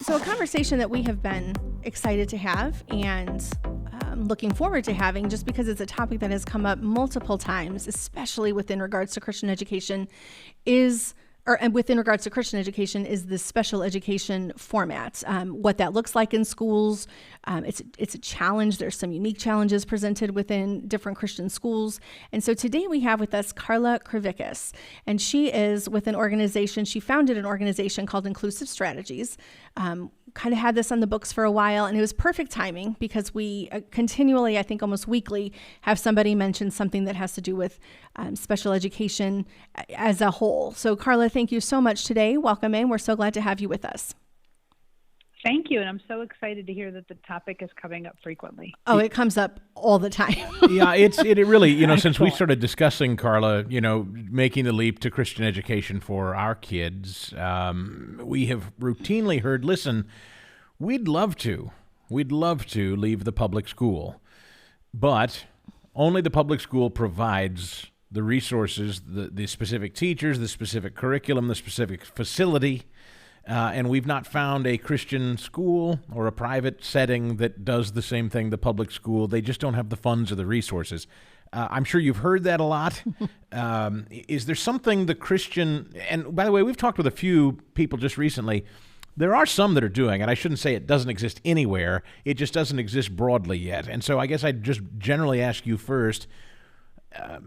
So a conversation that we have been excited to have and looking forward to having, just because it's a topic that has come up multiple times, especially within regards to Christian education, is the special education format. What that looks like in schools, it's a challenge. There's some unique challenges presented within different Christian schools. And so today we have with us Karla Phillips-Krivickas, and she is with an organization. She founded an organization called Inclusive Strategies. Kind of had this on the books for a while, and it was perfect timing because we continually, I think almost weekly, have somebody mention something that has to do with special education as a whole. So Karla, thank you so much today. Welcome in. We're so glad to have you with us. Thank you. And I'm so excited to hear that the topic is coming up frequently. Oh, it comes up all the time. Yeah, it really, since we started discussing, Karla, making the leap to Christian education for our kids, we have routinely heard, listen, we'd love to leave the public school, but only the public school provides the resources, the specific teachers, the specific curriculum, the specific facility. And we've not found a Christian school or a private setting that does the same thing the public school. They just don't have the funds or the resources. I'm sure you've heard that a lot. Is there something the Christian, and by the way, we've talked with a few people just recently. There are some that are doing, and I shouldn't say it doesn't exist anywhere. It just doesn't exist broadly yet. And so I guess I'd just generally ask you first,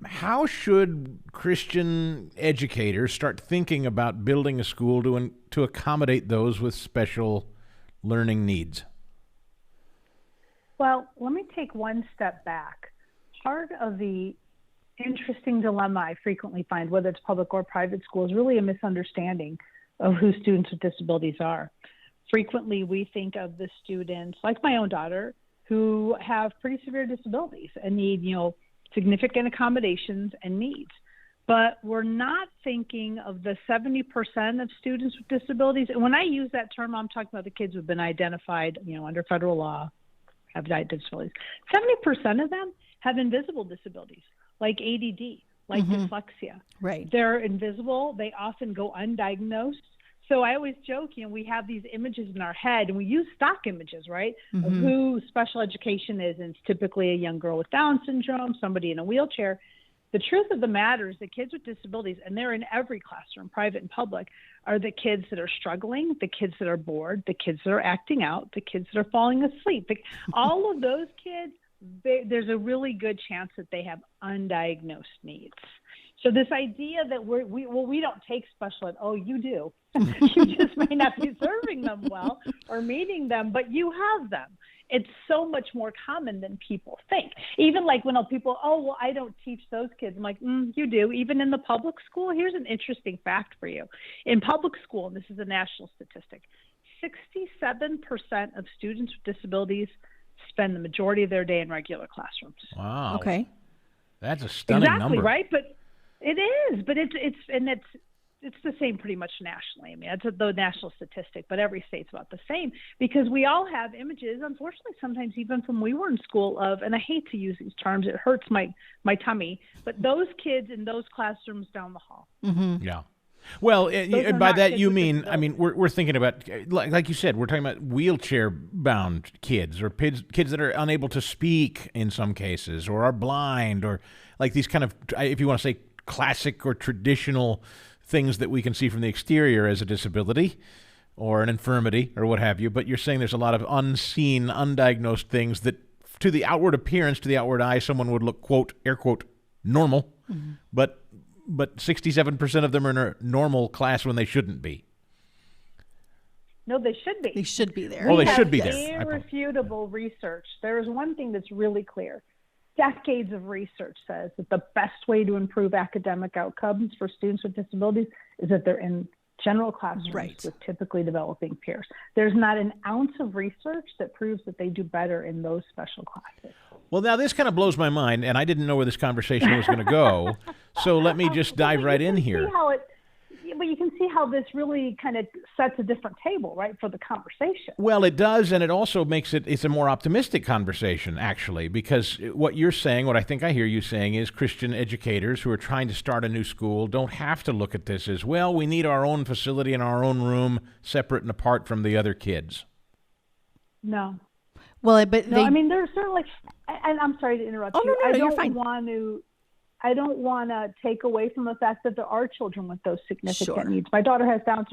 how should Christian educators start thinking about building a school to accommodate those with special learning needs? Well, let me take one step back. Part of the interesting dilemma I frequently find, whether it's public or private school, is really a misunderstanding of who students with disabilities are. Frequently, we think of the students, like my own daughter, who have pretty severe disabilities and need, significant accommodations and needs. But we're not thinking of the 70% of students with disabilities. And when I use that term, I'm talking about the kids who've been identified, under federal law, have disabilities. 70% of them have invisible disabilities, like ADD, like dyslexia. Right. They're invisible. They often go undiagnosed. So I always joke, we have these images in our head, and we use stock images, right, of who special education is. And it's typically a young girl with Down syndrome, somebody in a wheelchair. The truth of the matter is that kids with disabilities, and they're in every classroom, private and public, are the kids that are struggling, the kids that are bored, the kids that are acting out, the kids that are falling asleep. All of those kids, there's a really good chance that they have undiagnosed needs. So this idea that we don't take special ed, oh, you do. You just may not be serving them well or meeting them, but you have them. It's so much more common than people think. Even like when people, I don't teach those kids. I'm like, you do. Even in the public school, here's an interesting fact for you. In public school, and this is a national statistic, 67% of students with disabilities spend the majority of their day in regular classrooms. Wow. Okay. That's a stunning number. Exactly, right? But it is, but it's the same pretty much nationally. I mean, that's the national statistic, but every state's about the same because we all have images, unfortunately, sometimes even from when we were in school and I hate to use these terms, it hurts my tummy, but those kids in those classrooms down the hall. Mm-hmm. Yeah. Well, and by that you mean, we're thinking about, like you said, we're talking about wheelchair-bound kids or kids that are unable to speak in some cases or are blind or like these kind of, if you want to say classic or traditional things that we can see from the exterior as a disability or an infirmity or what have you. But you're saying there's a lot of unseen, undiagnosed things that to the outward appearance, to the outward eye, someone would look, quote, air quote, normal, but 67% of them are in a normal class when they shouldn't be. No, they should be. They should be there. Oh, they should be there. Irrefutable research. There is one thing that's really clear. Decades of research says that the best way to improve academic outcomes for students with disabilities is that they're in general classrooms with typically developing peers. There's not an ounce of research that proves that they do better in those special classes. Well, now this kind of blows my mind, and I didn't know where this conversation was going to go. So let me just dive right in here. you can see how this really kind of sets a different table, right, for the conversation. Well, it does, and it also makes it's a more optimistic conversation, actually, because what you're saying, what I think I hear you saying is Christian educators who are trying to start a new school don't have to look at this as, well, we need our own facility and our own room separate and apart from the other kids. No. Well, but no, I mean, there's certainly, and I'm sorry to interrupt you. No, I you're fine. I don't want to take away from the fact that there are children with those significant Sure. needs. My daughter has Down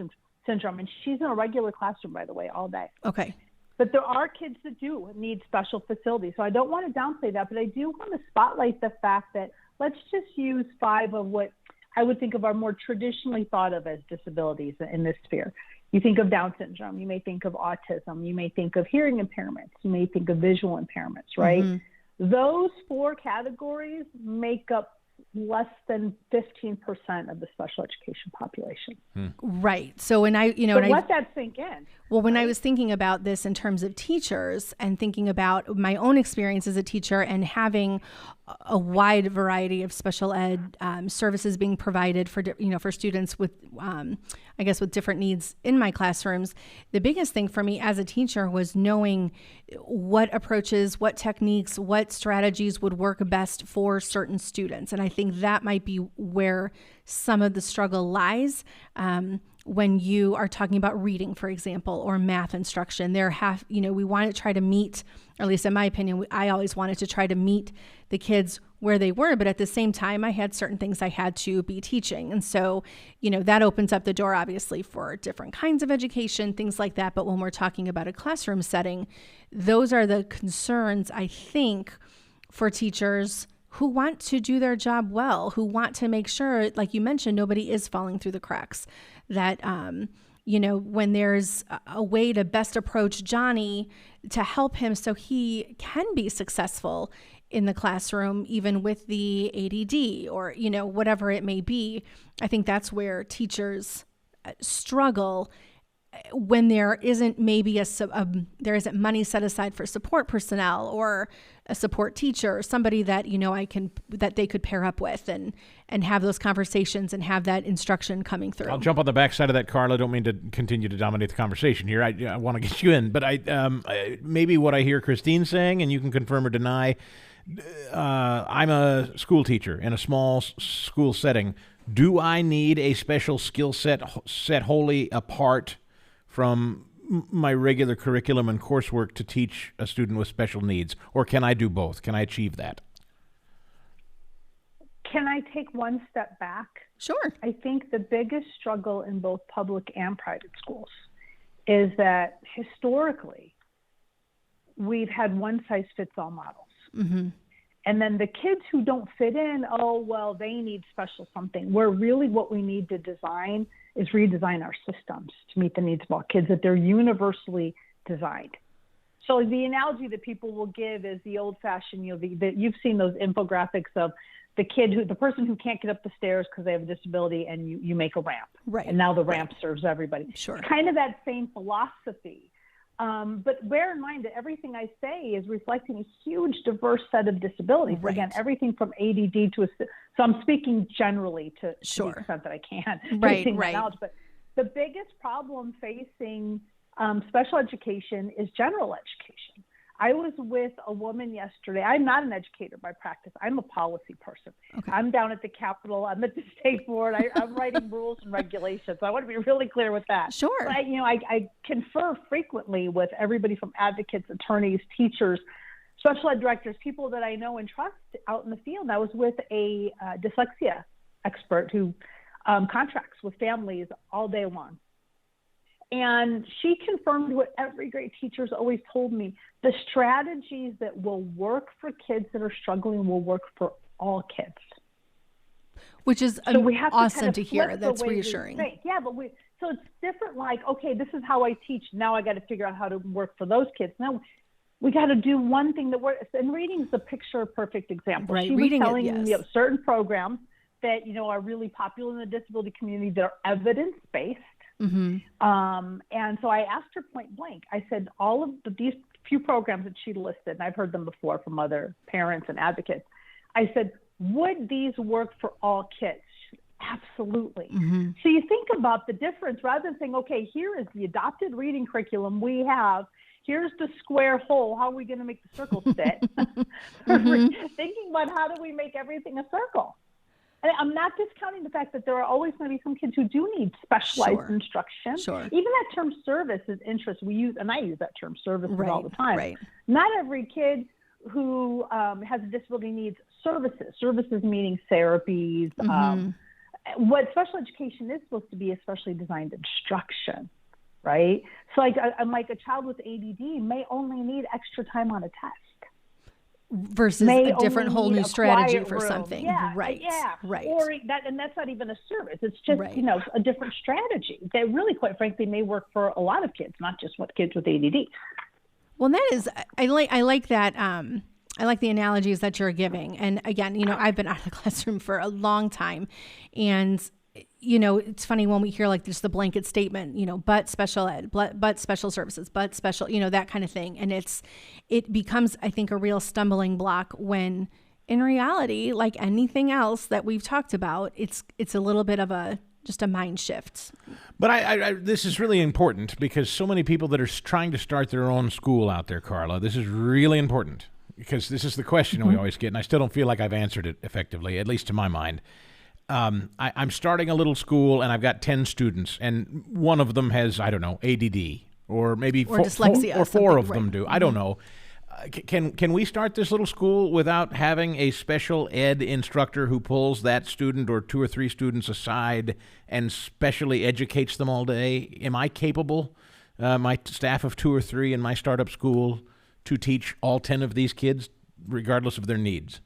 syndrome, and she's in a regular classroom, by the way, all day. Okay. But there are kids that do need special facilities. So I don't want to downplay that, but I do want to spotlight the fact that let's just use 5 of what I would think of are more traditionally thought of as disabilities in this sphere. You think of Down syndrome, you may think of autism, you may think of hearing impairments, you may think of visual impairments, right? Mm-hmm. Those 4 categories make up less than 15% of the special education population. Right. So when let that sink in. Well, when I was thinking about this in terms of teachers and thinking about my own experience as a teacher and having a wide variety of special ed services being provided for students with, with different needs in my classrooms, the biggest thing for me as a teacher was knowing what approaches, what techniques, what strategies would work best for certain students. And I think that might be where some of the struggle lies. When you are talking about reading, for example, or math instruction, we want to try to meet, or at least in my opinion, I always wanted to try to meet the kids where they were, but at the same time, I had certain things I had to be teaching. And so, that opens up the door, obviously, for different kinds of education, things like that. But when we're talking about a classroom setting, those are the concerns, I think, for teachers who want to do their job well, who want to make sure, like you mentioned, nobody is falling through the cracks, that, when there's a way to best approach Johnny to help him so he can be successful in the classroom, even with the ADD or, whatever it may be. I think that's where teachers struggle when there isn't maybe there isn't money set aside for support personnel or a support teacher or somebody that that they could pair up with and have those conversations and have that instruction coming through. I'll jump on the backside of that, Karla. Don't mean to continue to dominate the conversation here. I want to get you in, but maybe what I hear Christine saying, and you can confirm or deny. I'm a school teacher in a small school setting. Do I need a special skill set wholly apart from my regular curriculum and coursework to teach a student with special needs? Or can I do both? Can I achieve that? Can I take one step back? Sure. I think the biggest struggle in both public and private schools is that historically we've had one-size-fits-all models. Mm-hmm. And then the kids who don't fit in, they need special something. Where really what we need to design is redesign our systems to meet the needs of all kids, that they're universally designed. So the analogy that people will give is the old-fashioned, you've seen those infographics of the person who can't get up the stairs because they have a disability, and you make a ramp. Right. And now the ramp serves everybody. Sure. Kind of that same philosophy. But bear in mind that everything I say is reflecting a huge, diverse set of disabilities. Right. Again, everything from ADD so I'm speaking generally to Sure. the extent that I can. Right. Knowledge. But the biggest problem facing special education is general education. I was with a woman yesterday. I'm not an educator by practice. I'm a policy person. Okay. I'm down at the Capitol. I'm at the state board. I'm writing rules and regulations. So I want to be really clear with that. Sure. But I confer frequently with everybody from advocates, attorneys, teachers, special ed directors, people that I know and trust out in the field. I was with a dyslexia expert who contracts with families all day long. And she confirmed what every great teacher's always told me. The strategies that will work for kids that are struggling will work for all kids. Which is awesome to hear. That's reassuring. Yeah, so it's different, like, okay, this is how I teach. Now I got to figure out how to work for those kids. Now we got to do one thing that works. And reading is the picture perfect example. Right. She was telling me of certain programs that, are really popular in the disability community that are evidence-based. Mm-hmm. And so I asked her point blank. I said, all of these few programs that she listed, and I've heard them before from other parents and advocates. I said, would these work for all kids? Absolutely. So you think about the difference rather than saying, okay, here is the adopted reading curriculum we have. Here's the square hole. How are we going to make the circle fit? Thinking about how do we make everything a circle? And I'm not discounting the fact that there are always going to be some kids who do need specialized instruction. Even that term service is interesting. We use, and I use that term services all the time. Not every kid who has a disability needs services. Services meaning therapies. What special education is supposed to be is specially designed instruction, right? So like a child with ADD may only need extra time on a test. Versus a different whole new strategy for something. Right. Or that, and that's not even a service. It's just, a different strategy that really, quite frankly, may work for a lot of kids, not just what kids with ADD. Well, that is, I like that. I like the analogies that you're giving. And again, I've been out of the classroom for a long time, and it's funny when we hear like just the blanket statement, but special ed, but special services, but special, that kind of thing. And it becomes, I think, a real stumbling block when in reality, like anything else that we've talked about, it's a little bit of just a mind shift. But I this is really important because so many people that are trying to start their own school out there, Karla, this is really important because this is the question we always get, and I still don't feel like I've answered it effectively, at least to my mind. I'm starting a little school and I've got 10 students and one of them has, I don't know, ADD or maybe dyslexia, or four of them do. I don't know. Can we start this little school without having a special ed instructor who pulls that student or 2 or 3 students aside and specially educates them all day? Am I capable, my staff of 2 or 3 in my startup school, to teach all 10 of these kids regardless of their needs?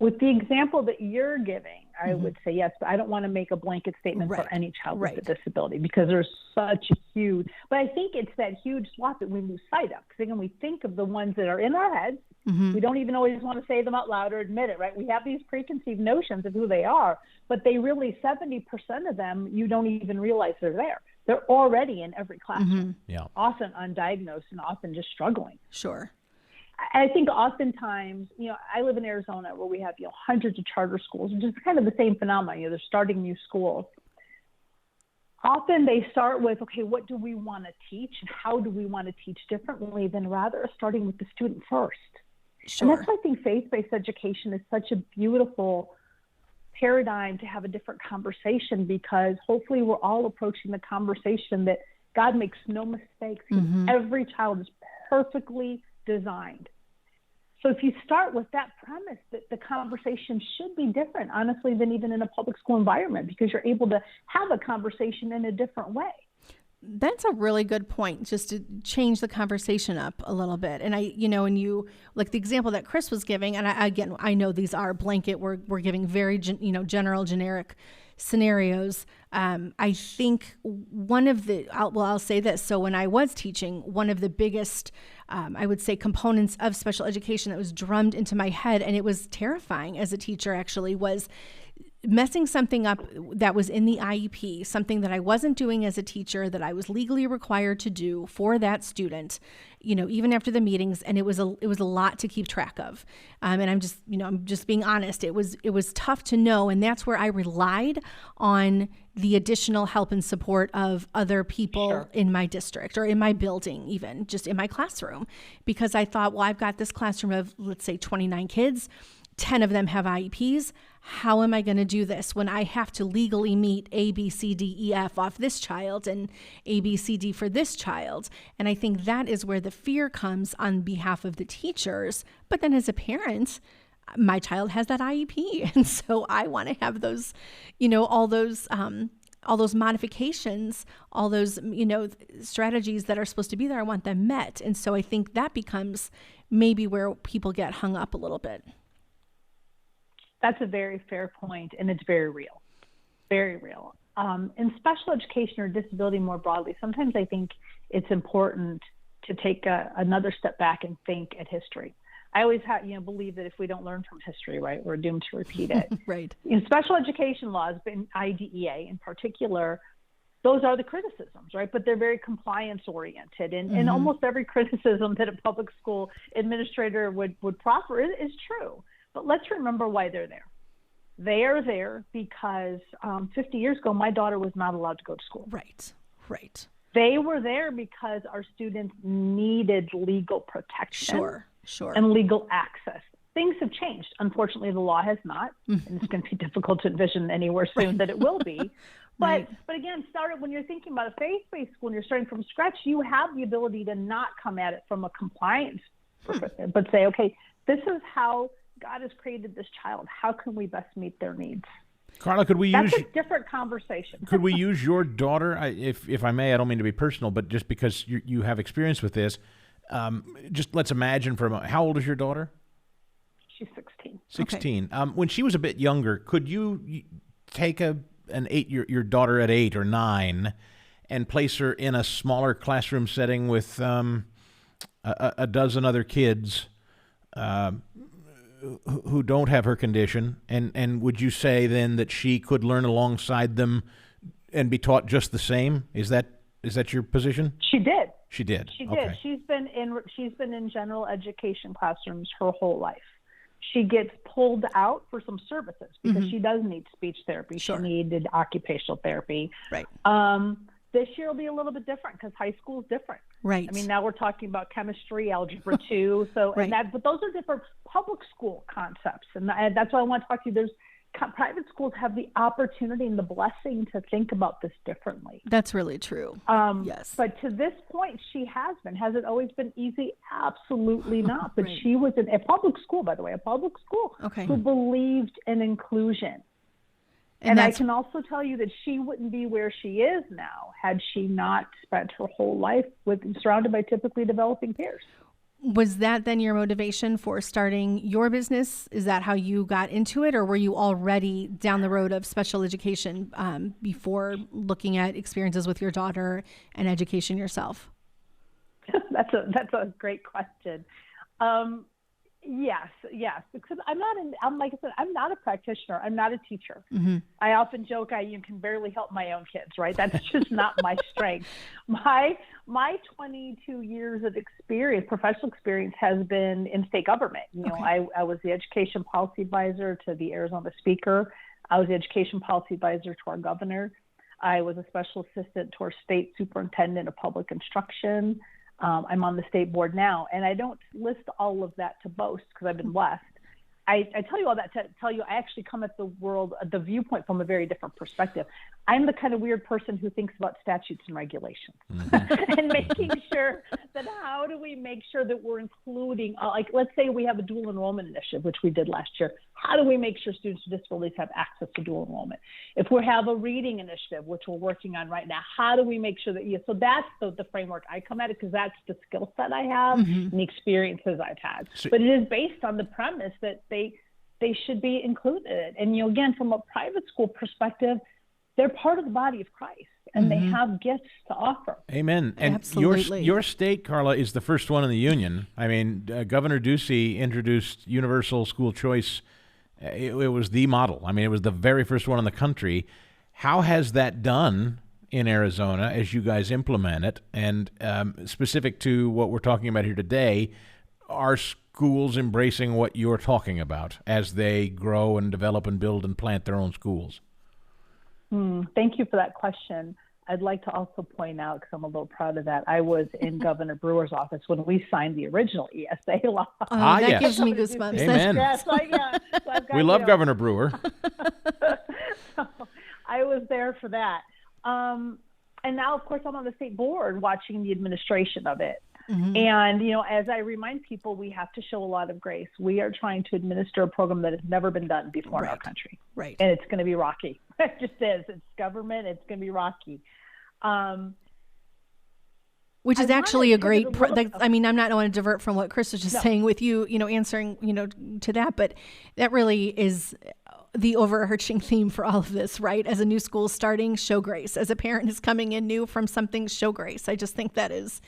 With the example that you're giving, I would say yes, but I don't want to make a blanket statement for any child with a disability because there's such a huge, but I think it's that huge swath that we lose sight of. Because again, we think of the ones that are in our heads. We don't even always want to say them out loud or admit it, right? We have these preconceived notions of who they are, but they really, 70% of them, you don't even realize they're there. They're already in every classroom, often undiagnosed and often just struggling. I think oftentimes, I live in Arizona where we have, hundreds of charter schools, which is kind of the same phenomenon. They're starting new schools. Often they start with, okay, what do we want to teach and how do we want to teach differently than rather starting with the student first. And that's why I think faith-based education is such a beautiful paradigm to have a different conversation, because hopefully we're all approaching the conversation that God makes no mistakes. Every child is perfectly designed. So if you start with that premise, that the conversation should be different, honestly, than even in a public school environment, because you're able to have a conversation in a different way. That's a really good point, just to change the conversation up a little bit. And and you, like the example that Chris was giving, and I know these are blanket, we're giving very, general, generic scenarios. I think one of I'll say this. So when I was teaching, one of the biggest, I would say, components of special education that was drummed into my head, and it was terrifying as a teacher actually, was messing something up that was in the IEP, something that I wasn't doing as a teacher that I was legally required to do for that student, even after the meetings. And it was a lot to keep track of. And I'm just being honest. It was tough to know. And that's where I relied on the additional help and support of other people in my district or in my building, even just in my classroom, because I thought, well, I've got this classroom of, let's say, 29 kids. 10 of them have IEPs. How am I going to do this when I have to legally meet A, B, C, D, E, F off this child and A, B, C, D for this child? And I think that is where the fear comes on behalf of the teachers. But then as a parent, my child has that IEP. And so I want to have those, all those modifications, all those, strategies that are supposed to be there. I want them met. And so I think that becomes maybe where people get hung up a little bit. That's a very fair point, and it's very real, very real. In special education or disability more broadly, sometimes I think it's important to take another step back and think at history. I always believe that if we don't learn from history, right, we're doomed to repeat it. In special education laws, but in IDEA in particular, those are the criticisms, right? But they're very compliance oriented, and almost every criticism that a public school administrator would proffer is true. But let's remember why they're there. They are there because 50 years ago, my daughter was not allowed to go to school. Right, right. They were there because our students needed legal protection and legal access. Things have changed. Unfortunately, the law has not, and it's going to be difficult to envision anywhere soon that it will be. But again, when you're thinking about a faith-based school and you're starting from scratch, you have the ability to not come at it from a compliance perspective, but say, okay, this is how God has created this child. How can we best meet their needs? Karla, That's a different conversation. Could we use your daughter, if I may? I don't mean to be personal, but just because you have experience with this, just let's imagine for a moment. How old is your daughter? She's 16. 16. Okay. When she was a bit younger, could you take your daughter at 8 or 9 and place her in a smaller classroom setting with a dozen other kids who don't have her condition, and would you say then that she could learn alongside them and be taught just the same? Is that your position? She did. She did. She did. Okay. She's been in general education classrooms her whole life. She gets pulled out for some services because she does need speech therapy. Sure. She needed occupational therapy. Right. This year will be a little bit different because high school is different. Right. I mean, now we're talking about chemistry, algebra 2. So, but those are different public school concepts. And that's why I want to talk to you. Private schools have the opportunity and the blessing to think about this differently. That's really true. Yes. But to this point, she has been. Has it always been easy? Absolutely not. But she was in a public school, by the way, who believed in inclusion. And I can also tell you that she wouldn't be where she is now had she not spent her whole life surrounded by typically developing peers. Was that then your motivation for starting your business? Is that how you got into it, or were you already down the road of special education before looking at experiences with your daughter and education yourself? That's a great question. Yes, because like I said, I'm not a practitioner. I'm not a teacher. Mm-hmm. I often joke you can barely help my own kids, right? That's just not my strength. My 22 years of experience, professional experience, has been in state government. I was the education policy advisor to the Arizona Speaker. I was the education policy advisor to our governor. I was a special assistant to our state superintendent of public instruction. I'm on the state board now, and I don't list all of that to boast because I've been blessed. I tell you all that to tell you I actually come at the viewpoint from a very different perspective. I'm the kind of weird person who thinks about statutes and regulations and making sure that how do we make sure that we're including, like let's say we have a dual enrollment initiative, which we did last year. How do we make sure students with disabilities have access to dual enrollment? If we have a reading initiative, which we're working on right now, how do we make sure that so that's the framework I come at it because that's the skill set I have and the experiences I've had. But it is based on the premise that they should be included. And again, from a private school perspective, they're part of the body of Christ, and they have gifts to offer. Amen. And absolutely. Your state, Karla, is the first one in the union. I mean, Governor Ducey introduced universal school choice. It was the model. I mean, it was the very first one in the country. How has that done in Arizona as you guys implement it? And specific to what we're talking about here today, are schools embracing what you're talking about as they grow and develop and build and plant their own schools? Thank you for that question. I'd like to also point out, because I'm a little proud of that, I was in Governor Brewer's office when we signed the original ESA law. That gives me goosebumps. Amen. We love Governor Brewer. So I was there for that. And now, of course, I'm on the state board watching the administration of it. Mm-hmm. And, as I remind people, we have to show a lot of grace. We are trying to administer a program that has never been done before in our country. Right. And it's going to be rocky. It just is. It's government. It's going to be rocky. Which is actually a great, I'm not want to divert from what Chris was just saying with you, answering, to that, but that really is the overarching theme for all of this, right? As a new school starting, show grace. As a parent is coming in new from something, show grace. I just think that is,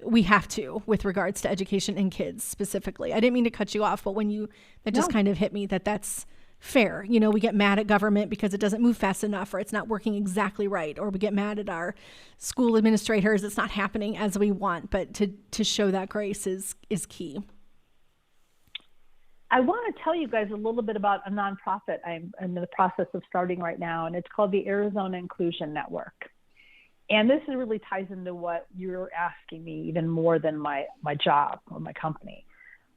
we have to, with regards to education and kids specifically. I didn't mean to cut you off, but that just kind of hit me that's fair. We get mad at government because it doesn't move fast enough, or it's not working exactly right, or we get mad at our school administrators, it's not happening as we want. But to show that grace is key. I want to tell you guys a little bit about a nonprofit I'm in the process of starting right now, and it's called the Arizona Inclusion Network. And this really ties into what you're asking me even more than my job or my company.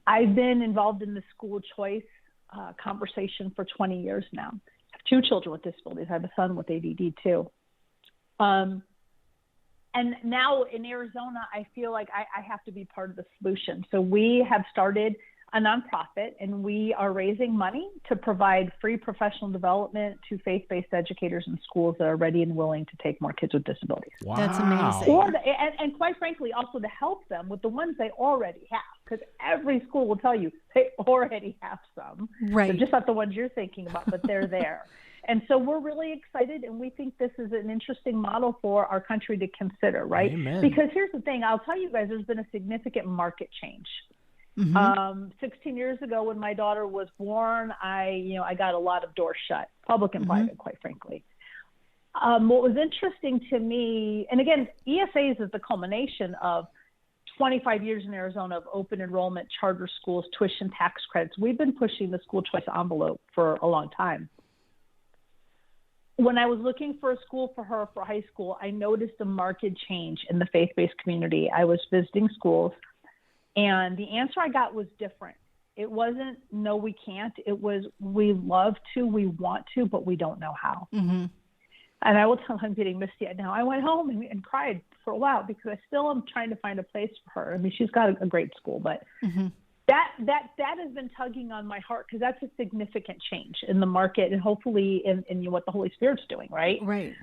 I've been involved in the school choice conversation for 20 years now. I have 2 children with disabilities. I have a son with ADD too. And now in Arizona, I feel like I have to be part of the solution. So we have started a nonprofit, and we are raising money to provide free professional development to faith-based educators in schools that are ready and willing to take more kids with disabilities. Wow. That's amazing. Or and quite frankly, also to help them with the ones they already have, because every school will tell you they already have some. Right. They're just not the ones you're thinking about, but they're there. And so we're really excited, and we think this is an interesting model for our country to consider, right? Amen. Because here's the thing, I'll tell you guys, there's been a significant market change. 16 years ago, when my daughter was born, I got a lot of doors shut, public and private, quite frankly. What was interesting to me, and again, ESAs is the culmination of 25 years in Arizona of open enrollment, charter schools, tuition tax credits. We've been pushing the school choice envelope for a long time. When I was looking for a school for her for high school, I noticed a marked change in the faith-based community. I was visiting schools, and the answer I got was different. It wasn't, no, we can't. It was, we love to, we want to, but we don't know how. And I will tell, I'm getting misty-eyed now. I went home and cried for a while because I still am trying to find a place for her. I mean, she's got a great school, but that has been tugging on my heart, because that's a significant change in the market, and hopefully in what the Holy Spirit's doing, right? Right.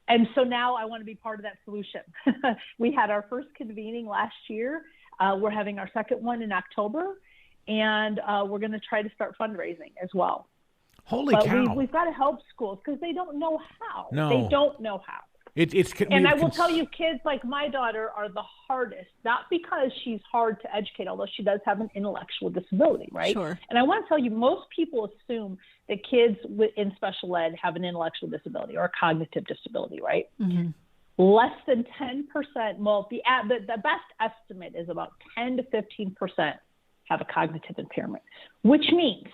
And so now I want to be part of that solution. We had our first convening last year. We're having our second one in October, and we're going to try to start fundraising as well. Holy but cow. We've got to help schools, because they don't know how. No. They don't know how. And I will tell you, kids like my daughter are the hardest, not because she's hard to educate, although she does have an intellectual disability, right? Sure. And I want to tell you, most people assume that kids in special ed have an intellectual disability or a cognitive disability, right? Less than 10%, well, the best estimate is about 10 to 15% have a cognitive impairment, which means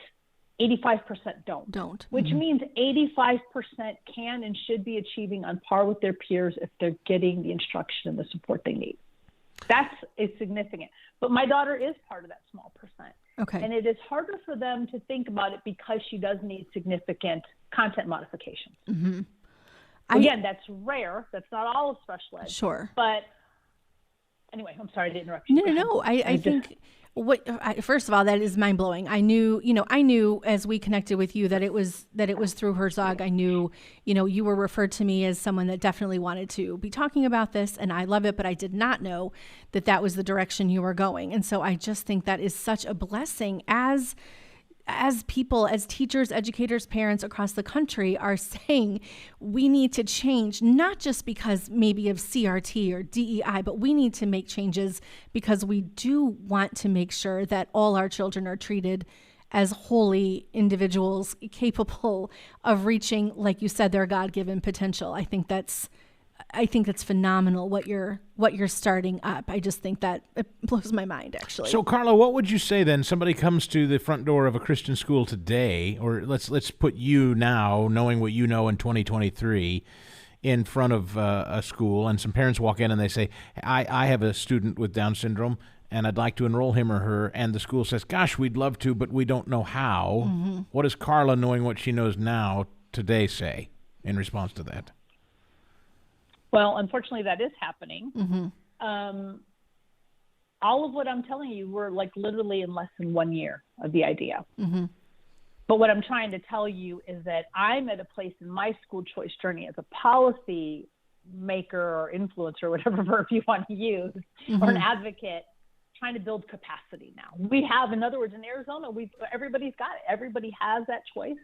85% don't. Which means 85% can and should be achieving on par with their peers if they're getting the instruction and the support they need. That's significant. But my daughter is part of that small percent. Okay. And it is harder for them to think about it because she does need significant content modifications. Again, that's rare. That's not all of special ed. Sure. But anyway, I'm sorry to interrupt you. No. I think first of all, that is mind blowing. I knew as we connected with you that it was through Herzog. I knew, you were referred to me as someone that definitely wanted to be talking about this, and I love it, but I did not know that was the direction you were going. And so I just think that is such a blessing as people, as teachers, educators, parents across the country are saying we need to change, not just because maybe of CRT or DEI, but we need to make changes because we do want to make sure that all our children are treated as holy individuals capable of reaching, like you said, their God-given potential. I think that's phenomenal what you're starting up. I just think that it blows my mind, actually. So, Karla, what would you say then? Somebody comes to the front door of a Christian school today, or let's put you now, knowing what you know in 2023, in front of a school, and some parents walk in and they say, I have a student with Down syndrome, and I'd like to enroll him or her, and the school says, gosh, we'd love to, but we don't know how. What does Karla, knowing what she knows now, today say in response to that? Well, unfortunately, that is happening. All of what I'm telling you, we're like literally in less than 1 year of the idea. But what I'm trying to tell you is that I'm at a place in my school choice journey as a policy maker or influencer, whatever verb you want to use, or an advocate, trying to build capacity now. We have, in other words, in Arizona, everybody's got it. Everybody has that choice.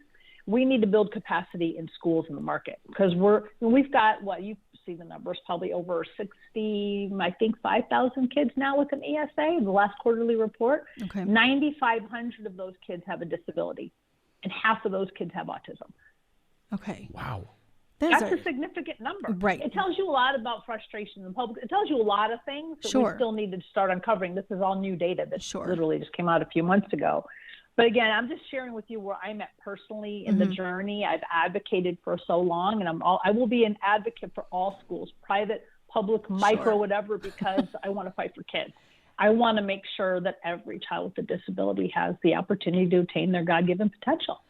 We need to build capacity in schools in the market, because we've got what you see the numbers, probably over 60, I think 5,000 kids now with an ESA, the last quarterly report. 9,500 of those kids have a disability, and half of those kids have autism. Okay. Wow. That's a significant number. Right. It tells you a lot about frustration in the public. It tells you a lot of things that we still need to start uncovering. This is all new data that literally just came out a few months ago. But again, I'm just sharing with you where I'm at personally in the journey. I've advocated for so long, and I will be an advocate for all schools, private, public, micro, whatever, because I want to fight for kids. I want to make sure that every child with a disability has the opportunity to attain their God-given potential.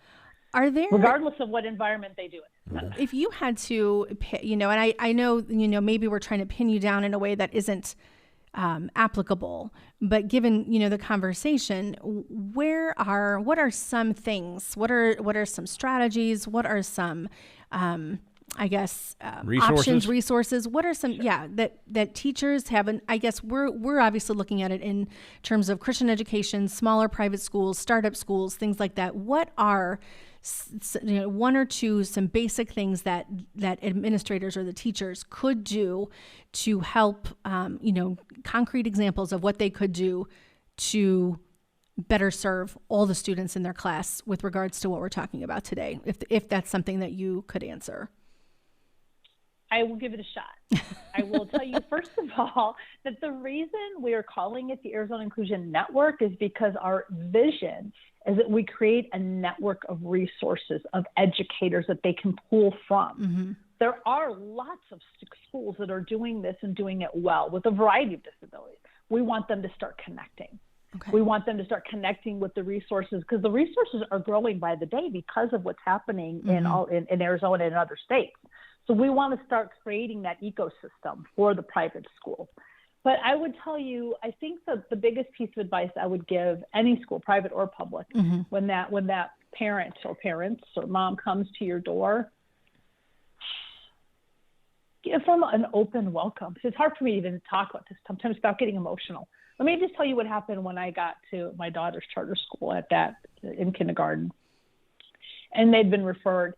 Are there, regardless of what environment they do it in? If you had to, and I know, maybe we're trying to pin you down in a way that isn't applicable, but given, the conversation, what are some things, what are some strategies, what are some, options, resources, what are some, that teachers have, and I guess we're obviously looking at it in terms of Christian education, smaller private schools, startup schools, things like that. What are one or two, some basic things that administrators or the teachers could do to help, concrete examples of what they could do to better serve all the students in their class with regards to what we're talking about today, if that's something that you could answer? I will give it a shot. I will tell you, first of all, that the reason we are calling it the Arizona Inclusion Network is because our vision is that we create a network of resources, of educators that they can pull from. There are lots of schools that are doing this and doing it well with a variety of disabilities. We want them to start connecting. We want them to start connecting with the resources, because the resources are growing by the day because of what's happening in Arizona and other states. So we want to start creating that ecosystem for the private school. But I would tell you, I think that the biggest piece of advice I would give any school, private or public, when that parent or parents or mom comes to your door, give them an open welcome. It's hard for me to even talk about this sometimes without getting emotional. Let me just tell you what happened when I got to my daughter's charter school in kindergarten, and they'd been referred.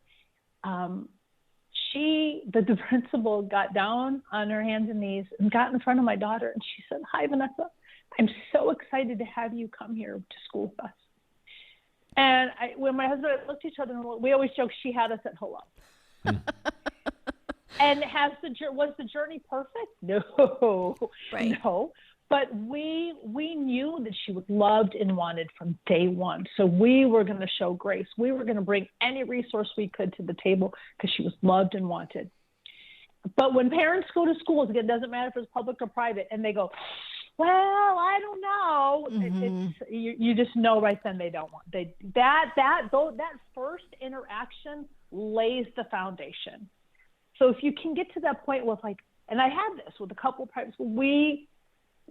The principal got down on her hands and knees and got in front of my daughter, and she said, "Hi, Vanessa. I'm so excited to have you come here to school with us." And when my husband and I looked at each other, and we always joke, she had us at hello. And was the journey perfect? No, no. But we knew that she was loved and wanted from day one. So we were going to show grace. We were going to bring any resource we could to the table because she was loved and wanted. But when parents go to schools, again, it doesn't matter if it's public or private, and they go, "Well, I don't know." You just know right then they don't want. That first interaction lays the foundation. So if you can get to that point with and I had this with a couple of private schools,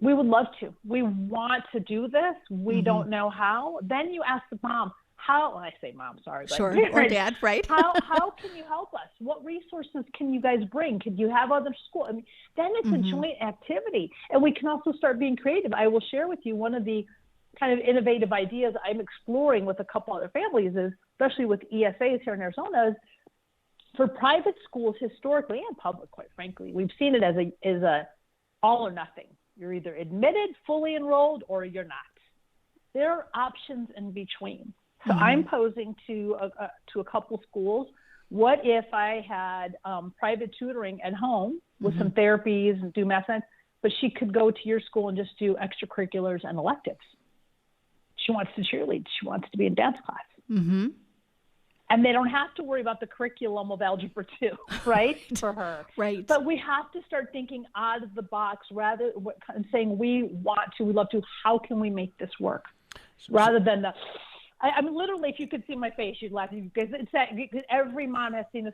we would love to. We want to do this. We don't know how. Then you ask the mom, how, when I say mom, sorry. But sure, or dad, right? how can you help us? What resources can you guys bring? Could you have other schools? Then it's a joint activity. And we can also start being creative. I will share with you one of the kind of innovative ideas I'm exploring with a couple other families is, especially with ESAs here in Arizona, is for private schools historically and public, quite frankly, we've seen it as a all or nothing. You're either admitted, fully enrolled, or you're not. There are options in between. So I'm posing to a couple schools, what if I had private tutoring at home with some therapies and do math science, but she could go to your school and just do extracurriculars and electives. She wants to cheerlead. She wants to be in dance class. And they don't have to worry about the curriculum of Algebra 2, right, for her. Right. But we have to start thinking out of the box rather than saying we love to, how can we make this work? Rather than I mean, literally, if you could see my face, you'd laugh because every mom has seen this.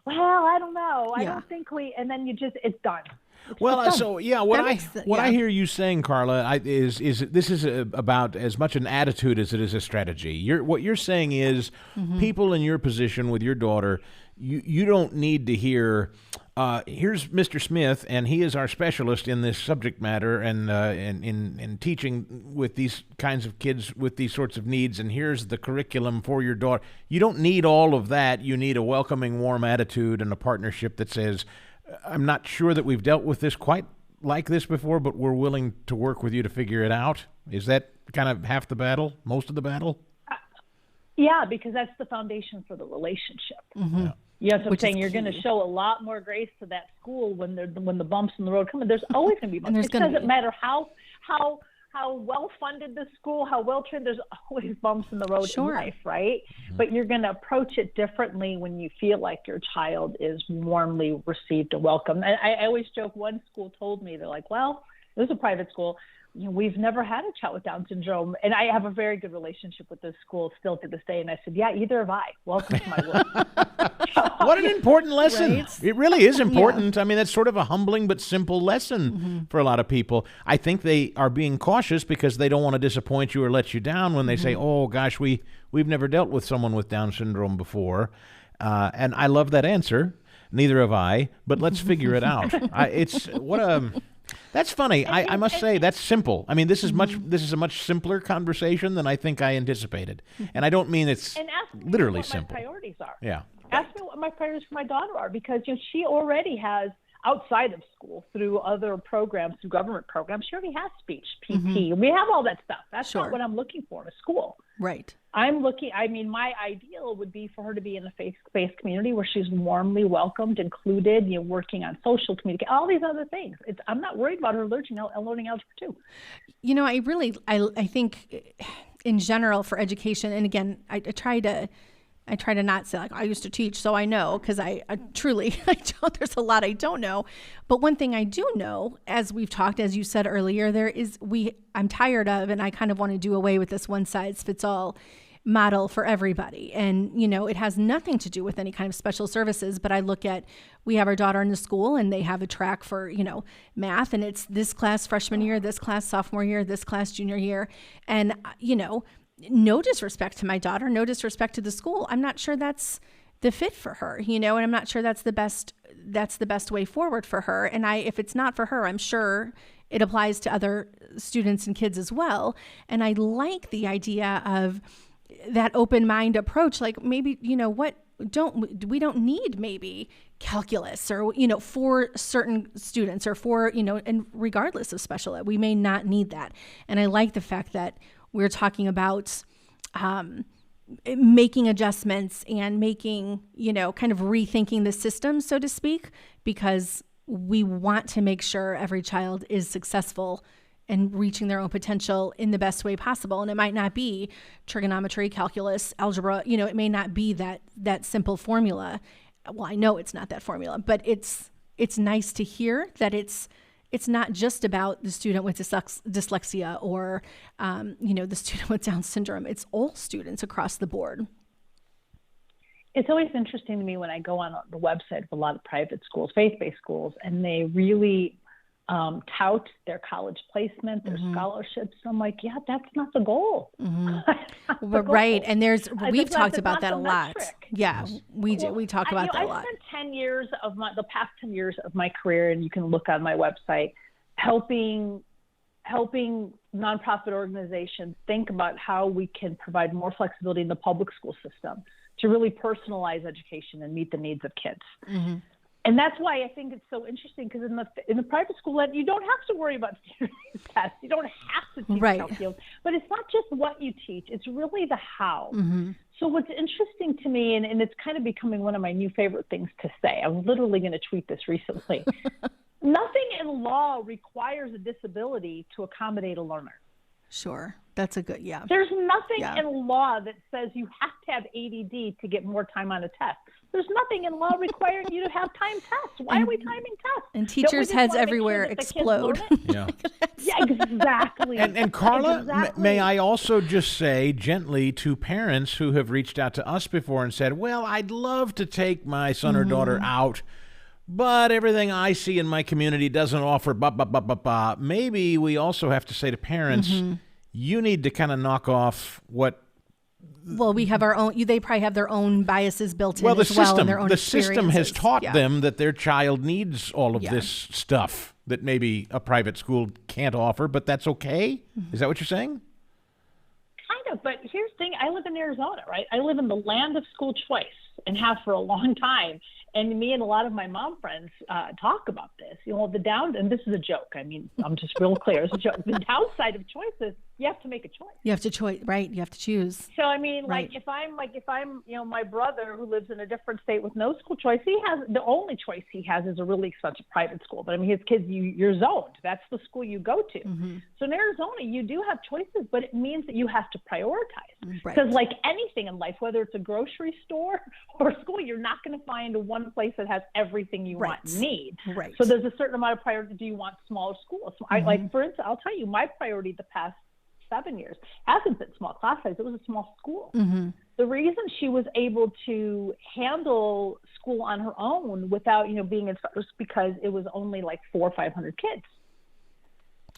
Well, I don't know. I don't think and then it's done. What I hear you saying, Karla, is this is about as much an attitude as it is a strategy. What you're saying is people in your position with your daughter, you don't need to hear, here's Mr. Smith, and he is our specialist in this subject matter and in teaching with these kinds of kids with these sorts of needs, and here's the curriculum for your daughter. You don't need all of that. You need a welcoming, warm attitude and a partnership that says, I'm not sure that we've dealt with this quite like this before, but we're willing to work with you to figure it out. Is that kind of half the battle, most of the battle? Yeah, because that's the foundation for the relationship. You know what I'm saying? You're going to show a lot more grace to that school when the bumps in the road come. There's always going to be bumps. It doesn't matter how how well funded the school, how well trained. There's always bumps in the road in Sure. life, right? But you're going to approach it differently when you feel like your child is warmly received and welcomed. I always joke, one school told me, they're like, well, it was a private school, we've never had a child with Down syndrome. And I have a very good relationship with this school still to this day. And I said, yeah, either have I. Welcome to my world. What an important lesson. Right? It really is important. I mean, that's sort of a humbling but simple lesson for a lot of people. I think they are being cautious because they don't want to disappoint you or let you down when they say, oh, gosh, we've never dealt with someone with Down syndrome before. And I love that answer. Neither have I, but let's figure it out. That's funny. I must say that's simple. I mean, this is a much simpler conversation than I think I anticipated. And I don't mean it's literally simple. My priorities are. Yeah. Ask me what my priorities for my daughter are, because she already has, outside of school, through other programs, through government programs, she already has speech, PT. We have all that stuff. That's not what I'm looking for in a school. Right. My ideal would be for her to be in a faith-based community where she's warmly welcomed, included, working on social communication, all these other things. I'm not worried about her learning algebra too. I think in general for education, and again, I try to not say like I used to teach, so I know, because I truly I don't. There's a lot I don't know, but one thing I do know, as we've talked, as you said earlier, I'm tired of, and I kind of want to do away with this one size fits all model for everybody. And it has nothing to do with any kind of special services. But I look at, we have our daughter in the school, and they have a track for math, and it's this class freshman year, this class sophomore year, this class junior year, and no disrespect to my daughter, no disrespect to the school, I'm not sure that's the fit for her, and I'm not sure that's the best way forward for her. And if it's not for her, I'm sure it applies to other students and kids as well. And I like the idea of that open mind approach. Like maybe, we don't need maybe calculus or, for certain students or for, and regardless of special ed, we may not need that. And I like the fact that we're talking about making adjustments and making, kind of rethinking the system, so to speak, because we want to make sure every child is successful and reaching their own potential in the best way possible. And it might not be trigonometry, calculus, algebra, it may not be that simple formula. Well, I know it's not that formula, but it's nice to hear that it's not just about the student with dyslexia or, the student with Down syndrome. It's all students across the board. It's always interesting to me when I go on the website of a lot of private schools, faith-based schools, and they really tout their college placement, their scholarships. I'm like, yeah, that's not the goal. Right. And we've talked about that a lot. Yeah, we do. We talk about that a lot. I spent the past 10 years of my career, and you can look on my website, helping nonprofit organizations think about how we can provide more flexibility in the public school system to really personalize education and meet the needs of kids. Mm-hmm. And that's why I think it's so interesting, because in the private school, you don't have to worry about standardized tests. You don't have to teach calculus. But it's not just what you teach. It's really the how. Mm-hmm. So what's interesting to me, and it's kind of becoming one of my new favorite things to say, I was literally going to tweet this recently. Nothing in law requires a disability to accommodate a learner. Sure. That's a good, There's nothing in law that says you have to have ADD to get more time on a test. There's nothing in law requiring you to have time tests. Why are we timing tests? And teachers' heads everywhere explode. Yeah, exactly. And Karla, may I also just say gently to parents who have reached out to us before and said, well, I'd love to take my son or daughter out, but everything I see in my community doesn't offer Maybe we also have to say to parents, you need to kind of knock off what. Well, we have our own. They probably have their own biases built in and their own the system has taught them that their child needs all of this stuff that maybe a private school can't offer, but that's okay. Is that what you're saying? Kind of, but here's the thing. I live in Arizona, right? I live in the land of school choice and have for a long time. And me and a lot of my mom friends talk about this. And this is a joke. I mean, I'm just real clear. It's a joke. The downside of choice is you have to make a choice. You have to choose, right? You have to choose. So, I mean, Right. if I'm, my brother who lives in a different state with no school choice, the only choice he has is a really expensive private school. But I mean, his kids, you're zoned. That's the school you go to. Mm-hmm. So in Arizona, you do have choices, but it means that you have to prioritize. Right. Because like anything in life, whether it's a grocery store or a school, you're not going to find one place that has everything you want and need. Right. So there's a certain amount of priority. Do you want smaller schools? So Mm-hmm. for instance, I'll tell you, my priority the past 7 years hasn't been small class size. It was a small school. Mm-hmm. The reason she was able to handle school on her own without, being in was because it was only like 400 or 500 kids.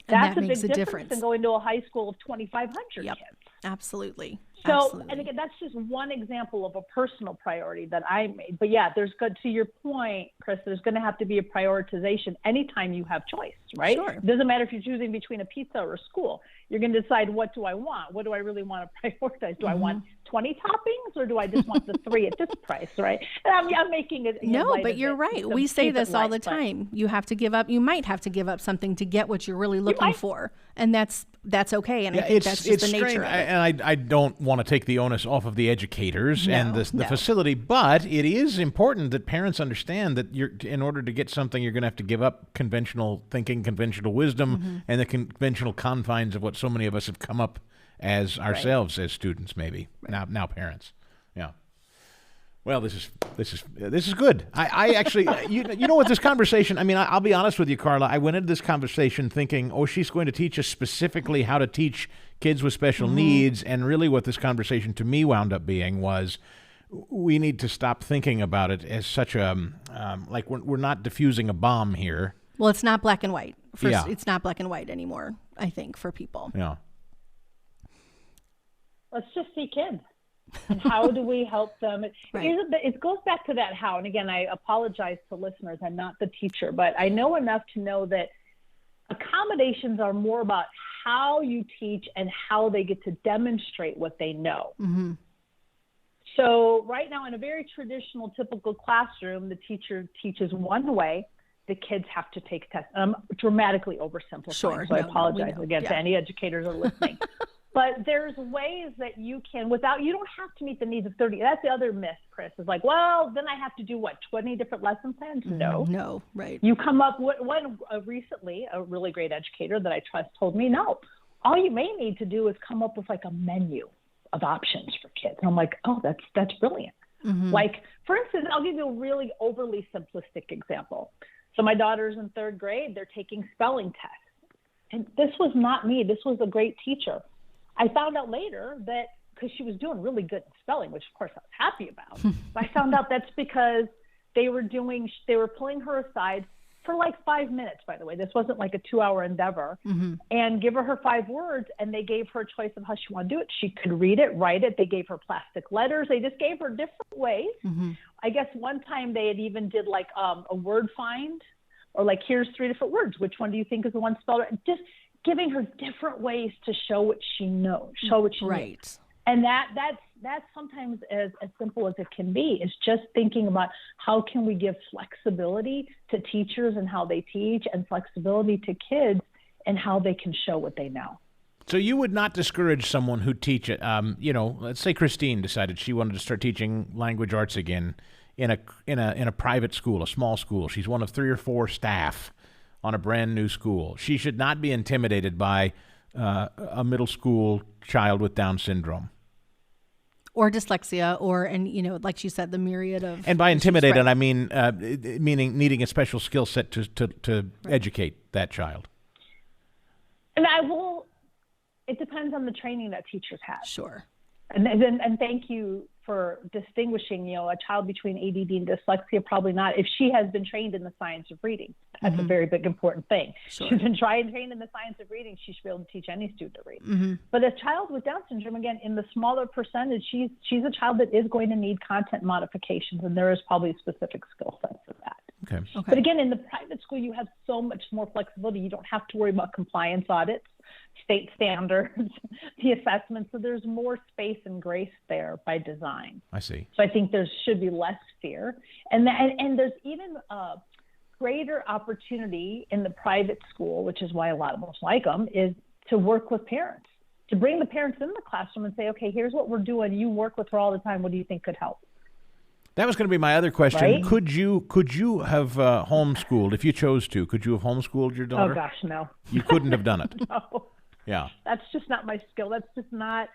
That's that a makes big a difference than going to a high school of 2,500 Yep. kids. Absolutely. So, Absolutely. and again, that's just one example of a personal priority that I made. But yeah, to your point, Chris, there's going to have to be a prioritization anytime you have choice, right? Sure. It doesn't matter if you're choosing between a pizza or a school. You're going to decide, what do I want? What do I really want to prioritize? Do I want 20 toppings, or do I just want the 3 at this price, right? And I'm making it. No, but you're right. We say this all the time. You have to give up. You might have to give up something to get what you're really looking for, and that's okay. And I think that's just the nature of it. And I don't want to take the onus off of the educators and the facility, but it is important that parents understand that in order to get something, you're going to have to give up conventional thinking, conventional wisdom, and the conventional confines of what so many of us have come up as ourselves as students, maybe now parents. Yeah. Well, this is good. I actually, you know what, this conversation, I mean, I'll be honest with you, Karla. I went into this conversation thinking, she's going to teach us specifically how to teach kids with special needs. And really what this conversation to me wound up being was, we need to stop thinking about it as such a, like we're not diffusing a bomb here. Well, it's not black and white. Yeah. It's not black and white anymore, I think, for people. Yeah. Let's just see kids. And how do we help them? It goes back to that how. And again, I apologize to listeners. I'm not the teacher, but I know enough to know that accommodations are more about how you teach and how they get to demonstrate what they know. Mm-hmm. So right now, in a very traditional, typical classroom, the teacher teaches one way. The kids have to take tests. I'm dramatically oversimplifying, so I apologize again to any educators who are listening. But there's ways that you can, you don't have to meet the needs of 30. That's the other myth, Chris, is like, well, then I have to do 20 different lesson plans? No, right. You come up with recently, a really great educator that I trust told me, no, all you may need to do is come up with like a menu of options for kids. And I'm like, oh, that's brilliant. Mm-hmm. Like, for instance, I'll give you a really overly simplistic example. So my daughter's in 3rd grade, they're taking spelling tests. And this was not me. This was a great teacher. I found out later that because she was doing really good in spelling, which of course I was happy about, but I found out that's because they were pulling her aside for like 5 minutes, by the way. This wasn't like a 2-hour endeavor, and give her 5 words, and they gave her a choice of how she wanted to do it. She could read it, write it. They gave her plastic letters. They just gave her different ways. Mm-hmm. I guess one time they had even did like a word find, or like, here's 3 different words. Which one do you think is the one spelled right? Just giving her different ways to show what she knows, show what she knows. And that's sometimes as simple as it can be, is just thinking about how can we give flexibility to teachers and how they teach, and flexibility to kids and how they can show what they know. So you would not discourage someone who teach it, let's say Christine decided she wanted to start teaching language arts again in a private school, a small school. She's one of 3 or 4 staff on a brand new school. She should not be intimidated by a middle school child with Down syndrome. Or dyslexia, like you said, the myriad of... And by intimidated, I mean meaning needing a special skill set to educate that child. And it depends on the training that teachers have. Sure. And thank you for distinguishing, a child between ADD and dyslexia, probably not. If she has been trained in the science of reading, that's a very big, important thing. Sure. She's been trained in the science of reading, she should be able to teach any student to read. Mm-hmm. But a child with Down syndrome, again, in the smaller percentage, she's a child that is going to need content modifications, and there is probably a specific skill set for that. Okay. But again, in the private school, you have so much more flexibility. You don't have to worry about compliance audits, state standards, the assessments. So there's more space and grace there by design. I see. So I think there should be less fear. And there's even a greater opportunity in the private school, which is why a lot of us like them, is to work with parents. to bring the parents in the classroom and say, okay, here's what we're doing. You work with her all the time. What do you think could help? That was going to be my other question. Right? Could you have homeschooled if you chose to? Could you have homeschooled your daughter? Oh gosh, no. You couldn't have done it. No. Yeah. That's just not my skill. That's just not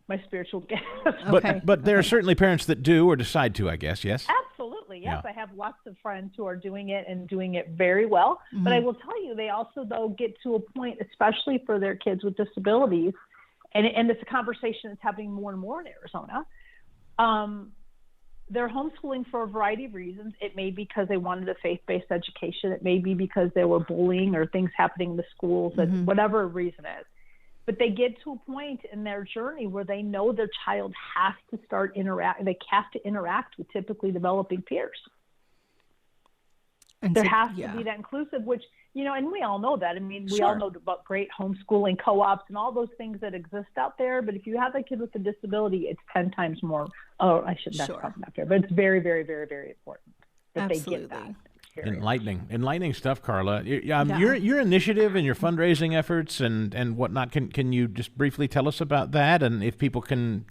my spiritual gift. Okay. But there are certainly parents that do or decide to, I guess, yes? Absolutely, yes. Yeah. I have lots of friends who are doing it and doing it very well. Mm-hmm. But I will tell you, they also, though, get to a point, especially for their kids with disabilities, and it's a conversation that's happening more and more in Arizona. They're homeschooling for a variety of reasons. It may be because they wanted a faith-based education. It may be because there were bullying or things happening in the schools, and whatever reason is. But they get to a point in their journey where they know their child has to start they have to interact with typically developing peers. And there so, has to be that inclusive, which, and we all know that. I mean, we all know about great homeschooling co-ops and all those things that exist out there. But if you have a kid with a disability, it's 10 times more. Oh, I shouldn't. That's probably not fair. But it's very, very, very, very important that they get that. Enlightening stuff, Karla. Your initiative and your fundraising efforts and whatnot. Can you just briefly tell us about that, and if people can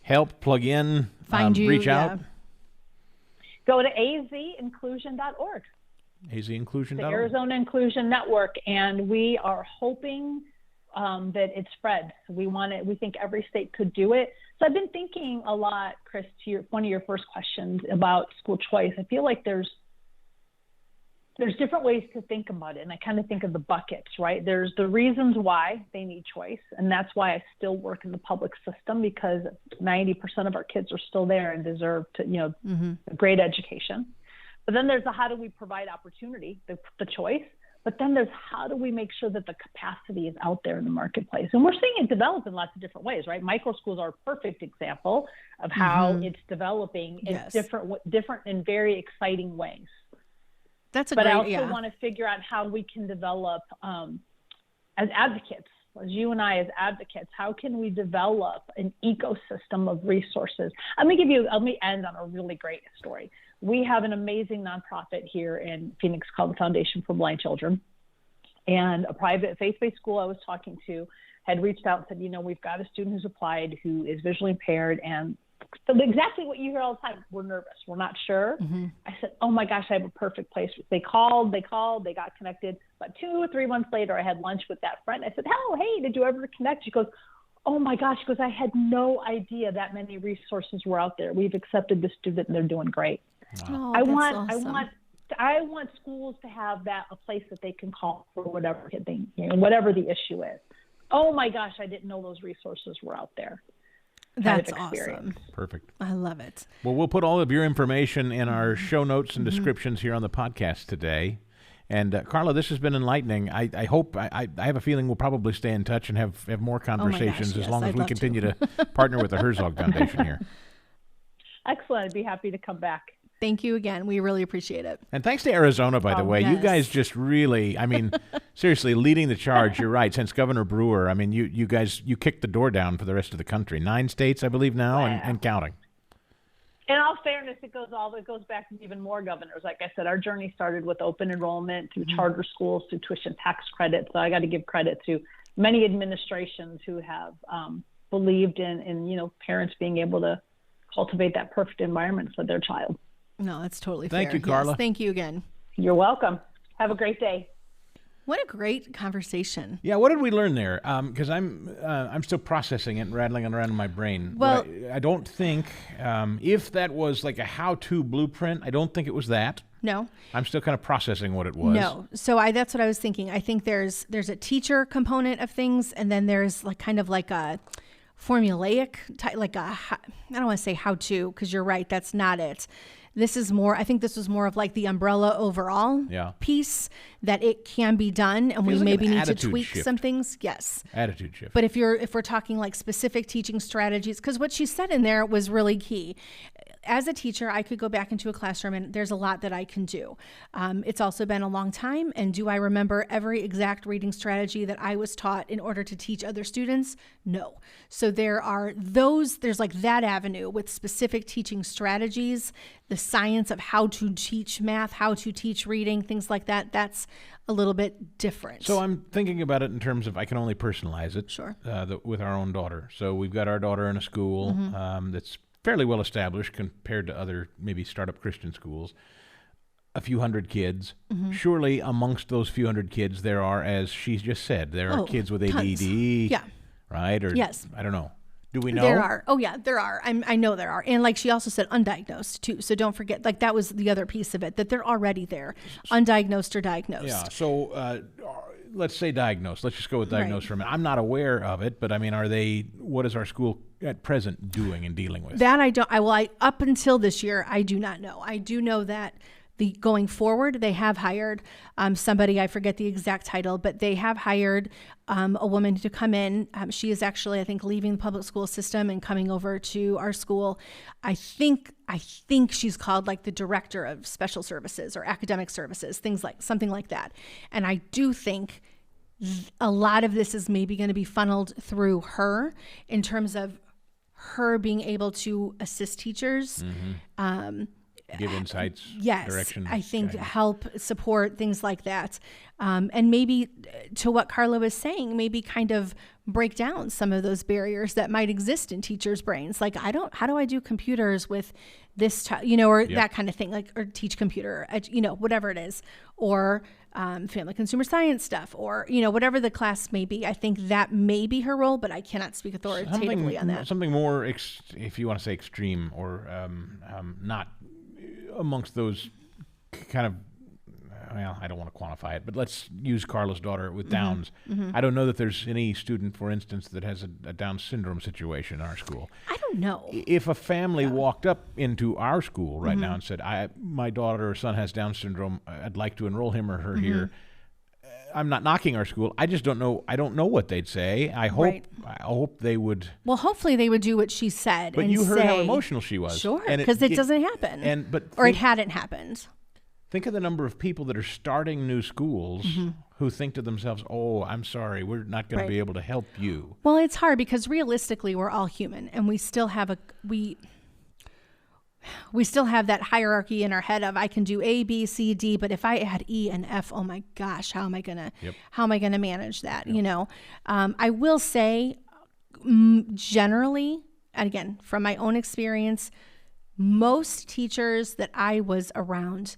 help, plug in, find you, reach out? Go to azinclusion.org. azinclusion.org. The Arizona Inclusion Network, and we are hoping that it spreads. We think every state could do it. So I've been thinking a lot, Chris, to one of your first questions about school choice. I feel like there's different ways to think about it, and I kind of think of the buckets, right? There's the reasons why they need choice, and that's why I still work in the public system, because 90% of our kids are still there and deserve to, a great education. But then there's the how do we provide opportunity, the choice. But then there's how do we make sure that the capacity is out there in the marketplace? And we're seeing it develop in lots of different ways, right? Micro schools are a perfect example of how it's developing in different and very exciting ways. But I also want to figure out how we can develop as advocates, as you and I as advocates, how can we develop an ecosystem of resources? Let me end on a really great story. We have an amazing nonprofit here in Phoenix called the Foundation for Blind Children. And a private faith-based school I was talking to had reached out and said, we've got a student who's applied who is visually impaired, and so exactly what you hear all the time. We're nervous. We're not sure. I said, oh my gosh, I have a perfect place. They called, they got connected. But 2 or 3 months later, I had lunch with that friend. I said, oh, hey, did you ever connect? She goes, oh my gosh. She goes, I had no idea that many resources were out there. We've accepted the student and they're doing great. Wow. I want schools to have a place that they can call for whatever whatever the issue is. Oh my gosh, I didn't know those resources were out there. That's awesome. Perfect. I love it. Well, we'll put all of your information in our show notes and descriptions here on the podcast today. And Karla, this has been enlightening. I hope, I have a feeling we'll probably stay in touch and have more conversations as long as we continue to partner with the Herzog Foundation here. Excellent. I'd be happy to come back. Thank you again. We really appreciate it. And thanks to Arizona, by the way. Yes. You guys just really, seriously, leading the charge. You're right. Since Governor Brewer, you guys kicked the door down for the rest of the country. 9 states, I believe now, and counting. In all fairness, it goes back to even more governors. Like I said, our journey started with open enrollment through charter schools, through tuition tax credits. So I got to give credit to many administrations who have believed in parents being able to cultivate that perfect environment for their child. No, that's totally fair. Thank you, Karla. Yes, thank you again. You're welcome. Have a great day. What a great conversation. Yeah, what did we learn there? Because I'm still processing it and rattling it around in my brain. Well, I don't think, if that was like a how-to blueprint, I don't think it was that. No. I'm still kind of processing what it was. No. So that's what I was thinking. I think there's a teacher component of things, and then there's kind of like a formulaic type, I don't want to say how to, because you're right, that's not it. I think this was more of like the umbrella overall piece, that it can be done, and we maybe need to tweak some things. Yes. Attitude shift. But if we're talking like specific teaching strategies, because what she said in there was really key. as a teacher, I could go back into a classroom and there's a lot that I can do. It's also been a long time. And do I remember every exact reading strategy that I was taught in order to teach other students? No. So there's like that avenue with specific teaching strategies, the science of how to teach math, how to teach reading, things like that. That's a little bit different. So I'm thinking about it in terms of, I can only personalize it. Sure. With our own daughter. So we've got our daughter in a school that's fairly well established compared to other maybe startup Christian schools. A few hundred kids. Surely amongst those few hundred kids, there are, as she just said, there are kids with ADD. Tons. Yeah. Right? Or, yes. I don't know. Do we know? There are. Oh, yeah, there are. I know there are. And like she also said, undiagnosed too. So don't forget, like that was the other piece of it, that they're already there, undiagnosed or diagnosed. Yeah. So let's say diagnosed. Let's just go with diagnosed for a minute. I'm not aware of it, but I mean, what is our school at present doing and dealing with? That I don't, up until this year, I do not know. I do know that going forward, they have hired somebody, I forget the exact title, but they have hired a woman to come in. She is actually, I think, leaving the public school system and coming over to our school. I think she's called like the director of special services or academic services, something like that. And I do think a lot of this is maybe going to be funneled through her in terms of her being able to assist teachers. Give insights, yes, direction. I think help, support, things like that. And maybe to what Karla was saying, maybe kind of break down some of those barriers that might exist in teachers' brains. Like, how do I do computers with this child, or that kind of thing, like, or teach computer, whatever it is, or family consumer science stuff, or, whatever the class may be. I think that may be her role, but I cannot speak authoritatively on that. Something more, if you want to say extreme, or not amongst those kind of, well, I don't want to quantify it, but let's use Karla's daughter with Downs. I don't know that there's any student, for instance, that has a Down syndrome situation in our school. I don't know. If a family walked up into our school right now and said, my daughter or son has Down syndrome, I'd like to enroll him or her here, I'm not knocking our school. I just don't know. I don't know what they'd say. I hope they would. Well, hopefully they would do what she said. But you heard how emotional she was. Sure, because it doesn't happen. It hadn't happened. Think of the number of people that are starting new schools who think to themselves, "Oh, I'm sorry, we're not going to be able to help you." Well, it's hard because realistically, we're all human, and we still have we still have that hierarchy in our head of I can do A, B, C, D, but if I add E and F, oh my gosh, how am I gonna manage that? I will say, generally, and again from my own experience, most teachers that I was around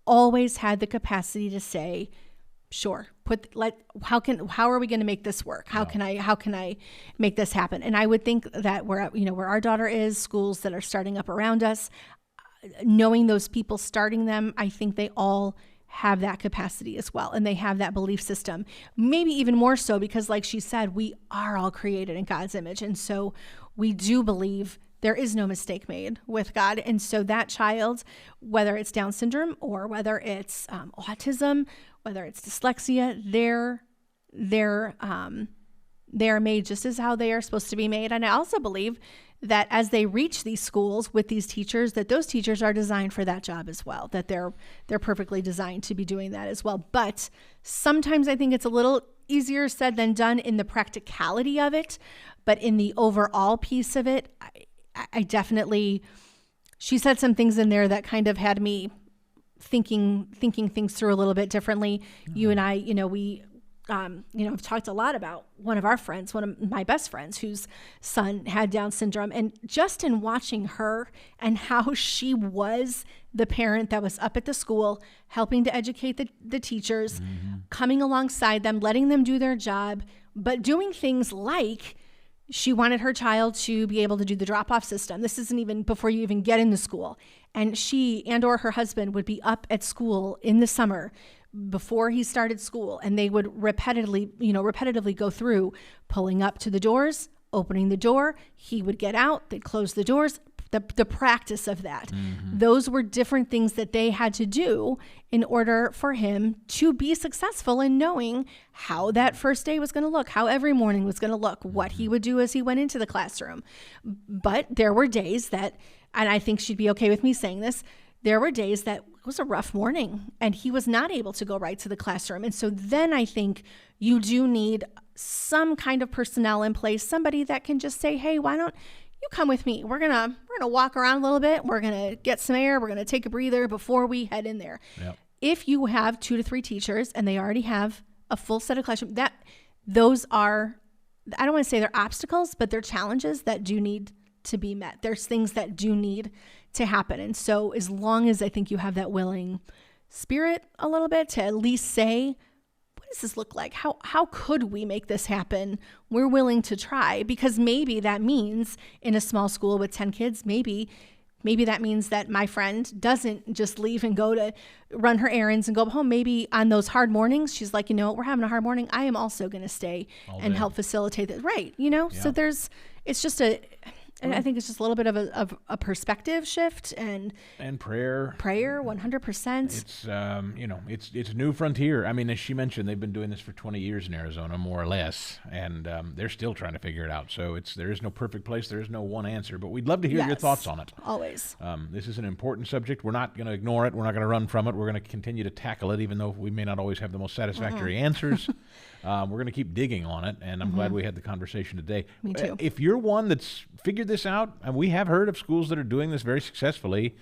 always had the capacity to say, sure, how are we going to make this work? How can I make this happen? And I would think that where our daughter is, schools that are starting up around us, knowing those people starting them, I think they all have that capacity as well. And they have that belief system, maybe even more so because like she said, we are all created in God's image. And so we do believe there is no mistake made with God. And so that child, whether it's Down syndrome or whether it's autism, whether it's dyslexia, they're made just as how they are supposed to be made. And I also believe that as they reach these schools with these teachers, that those teachers are designed for that job as well, that they're perfectly designed to be doing that as well. But sometimes I think it's a little easier said than done in the practicality of it. But in the overall piece of it, I definitely, she said some things in there that kind of had me thinking things through a little bit differently. You and I, we, have talked a lot about one of my best friends whose son had Down syndrome. And just in watching her and how she was the parent that was up at the school, helping to educate the teachers, coming alongside them, letting them do their job, but doing things like she wanted her child to be able to do the drop-off system. This isn't even before you even get into school. And she or her husband would be up at school in the summer before he started school, and they would repetitively go through pulling up to the doors, opening the door. He would get out, they'd close the doors, the practice of that. Those were different things that they had to do in order for him to be successful in knowing how that first day was going to look, how every morning was going to look, what he would do as he went into the classroom. But there were days that, and I think she'd be okay with me saying this, there were days that it was a rough morning and he was not able to go right to the classroom. And so then I think you do need some kind of personnel in place, somebody that can just say, hey, why don't you come with me? We're gonna walk around a little bit. We're gonna get some air. We're gonna take a breather before we head in there. Yep. If you have 2 to 3 teachers and they already have a full set of classroom, those are, I don't want to say they're obstacles, but they're challenges that do need to be met. There's things that do need to happen. And so as long as I think you have that willing spirit a little bit to at least say, what does this look like? How could we make this happen? We're willing to try, because maybe that means in a small school with 10 kids, maybe that means that my friend doesn't just leave and go to run her errands and go home. Maybe on those hard mornings, she's like, you know what, we're having a hard morning. I am also going to stay and help facilitate that. Right. You know, so it's just and I think it's just a little bit of a perspective shift and prayer. 100%. It's a new frontier. I mean, as she mentioned, they've been doing this for 20 years in Arizona, more or less, and they're still trying to figure it out. So there is no perfect place. There is no one answer, but we'd love to hear your thoughts on it. Always. This is an important subject. We're not going to ignore it. We're not going to run from it. We're going to continue to tackle it, even though we may not always have the most satisfactory answers. We're going to keep digging on it, and I'm glad we had the conversation today. Me too. If you're one that's figured this out, and we have heard of schools that are doing this very successfully,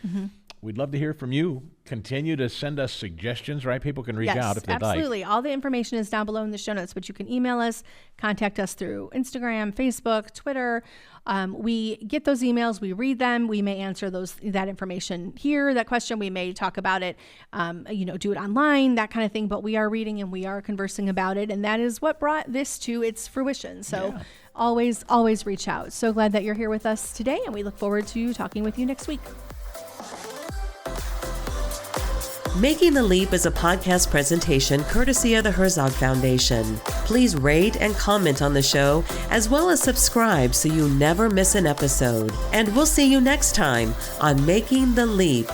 we'd love to hear from you. Continue to send us suggestions, right? People can reach out if they'd like. Absolutely. All the information is down below in the show notes, but you can email us, contact us through Instagram, Facebook, Twitter. We get those emails, we read them. We may answer that information here, that question. We may talk about it, do it online, that kind of thing. But we are reading and we are conversing about it. And that is what brought this to its fruition. So always reach out. So glad that you're here with us today. And we look forward to talking with you next week. Making the Leap is a podcast presentation courtesy of the Herzog Foundation. Please rate and comment on the show, as well as subscribe so you never miss an episode. And we'll see you next time on Making the Leap.